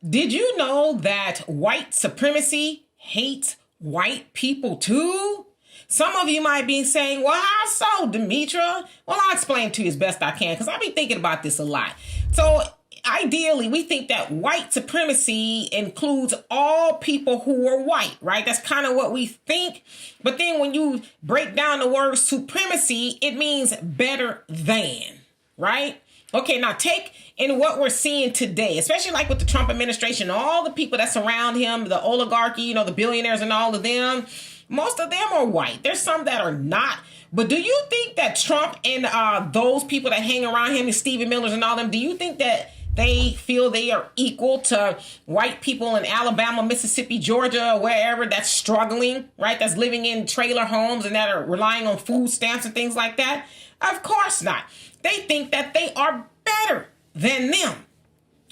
Did you know that white supremacy hates white people too? Some of you might be saying, well, how so, Demetra? Well, I'll explain to you as best I can because I've been thinking about this a lot. So ideally, we think that white supremacy includes all people who are white, right? That's kind of what we think. But then when you break down the word supremacy, it means better than, right? Okay, now take in what we're seeing today, especially like with the Trump administration, all the people that surround him, the oligarchy, the billionaires and all of them, most of them are white. There's some that are not. But do you think that Trump and those people that hang around him, and Stephen Millers and all them, do you think that they feel they are equal to white people in Alabama, Mississippi, Georgia, or wherever that's struggling, right? That's living in trailer homes and that are relying on food stamps and things like that? Of course not. They think that they are better than them,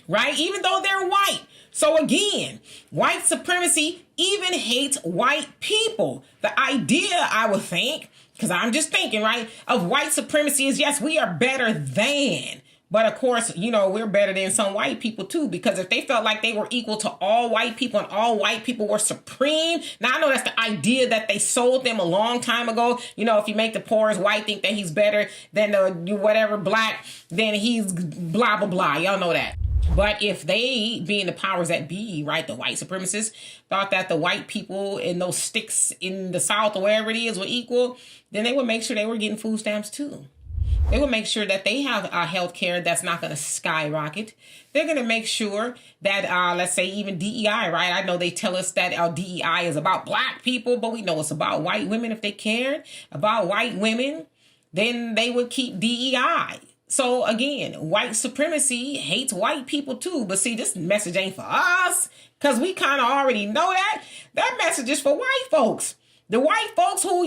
right? Even though they're white. So again, white supremacy even hates white people. The idea, I would think, because I'm just thinking, right, of white supremacy is, yes, we are better than. But of course, we're better than some white people too, because if they felt like they were equal to all white people and all white people were supreme. Now, I know that's the idea that they sold them a long time ago. If you make the poorest white think that he's better than the whatever black, then he's blah, blah, blah. Y'all know that. But if they, being the powers that be, right, the white supremacists, thought that the white people in those sticks in the South or wherever it is were equal, then they would make sure they were getting food stamps too. They will make sure that they have health care that's not going to skyrocket. They're going to make sure that, let's say, even DEI, right? I know they tell us that DEI is about black people, but we know it's about white women. If they cared about white women, then they would keep DEI. So again, white supremacy hates white people too. But see, this message ain't for us because we kind of already know that. That message is for white folks. The white folks who,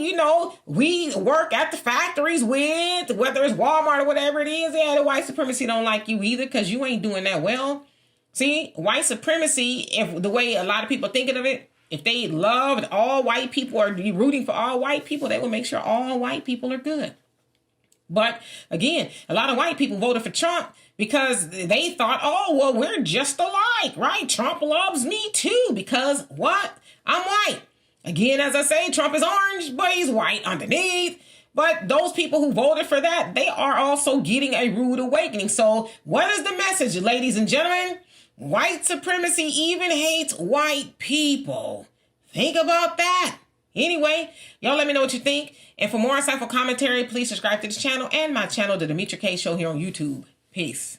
we work at the factories with, whether it's Walmart or whatever it is, the white supremacy don't like you either because you ain't doing that well. See, white supremacy, if the way a lot of people are thinking of it, if they loved all white people or be rooting for all white people, they will make sure all white people are good. But again, a lot of white people voted for Trump because they thought, oh, well, we're just alike, right? Trump loves me too because what? I'm white. Again, as I say, Trump is orange, but he's white underneath. But those people who voted for that, they are also getting a rude awakening. So what is the message, ladies and gentlemen? White supremacy even hates white people. Think about that. Anyway, y'all let me know what you think. And for more insightful commentary, please subscribe to this channel and my channel, The Demetra Kaye Show here on YouTube. Peace.